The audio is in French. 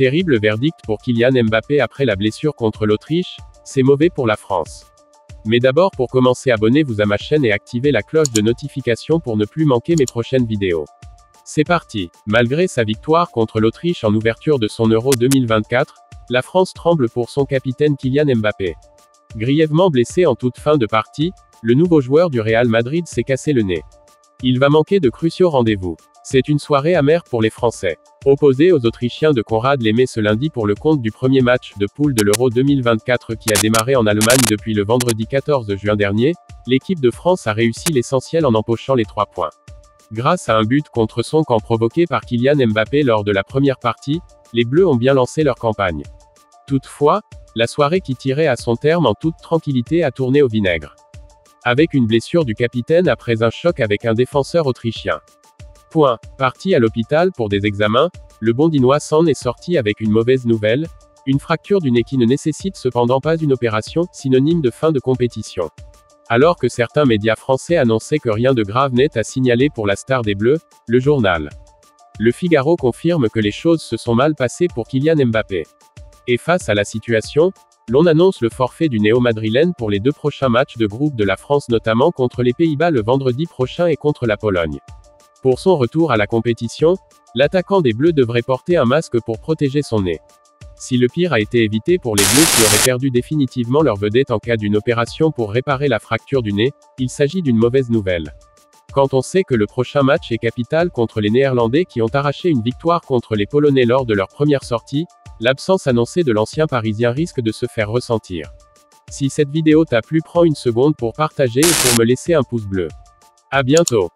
Terrible verdict pour Kylian Mbappé après la blessure contre l'Autriche, c'est mauvais pour la France. Mais d'abord, pour commencer, abonnez-vous à ma chaîne et activez la cloche de notification pour ne plus manquer mes prochaines vidéos. C'est parti. Malgré sa victoire contre l'Autriche en ouverture de son Euro 2024, la France tremble pour son capitaine Kylian Mbappé. Grièvement blessé en toute fin de partie, le nouveau joueur du Real Madrid s'est cassé le nez. Il va manquer de cruciaux rendez-vous. C'est une soirée amère pour les Français. Opposé aux Autrichiens de Konrad Laimet ce lundi pour le compte du premier match de poule de l'Euro 2024 qui a démarré en Allemagne depuis le vendredi 14 juin dernier, l'équipe de France a réussi l'essentiel en empochant les 3 points. Grâce à un but contre son camp provoqué par Kylian Mbappé lors de la première partie, les Bleus ont bien lancé leur campagne. Toutefois, la soirée qui tirait à son terme en toute tranquillité a tourné au vinaigre. Avec une blessure du capitaine après un choc avec un défenseur autrichien. Parti à l'hôpital pour des examens, le Bondinois s'en est sorti avec une mauvaise nouvelle, une fracture du nez qui ne nécessite cependant pas une opération, synonyme de fin de compétition. Alors que certains médias français annonçaient que rien de grave n'est à signaler pour la star des Bleus, le journal Le Figaro confirme que les choses se sont mal passées pour Kylian Mbappé. Et face à la situation, l'on annonce le forfait du néo-madrilène pour les 2 prochains matchs de groupe de la France, notamment contre les Pays-Bas le vendredi prochain et contre la Pologne. Pour son retour à la compétition, l'attaquant des Bleus devrait porter un masque pour protéger son nez. Si le pire a été évité pour les Bleus qui auraient perdu définitivement leur vedette en cas d'une opération pour réparer la fracture du nez, il s'agit d'une mauvaise nouvelle. Quand on sait que le prochain match est capital contre les Néerlandais qui ont arraché une victoire contre les Polonais lors de leur première sortie, l'absence annoncée de l'ancien Parisien risque de se faire ressentir. Si cette vidéo t'a plu, prends une seconde pour partager et pour me laisser un pouce bleu. À bientôt.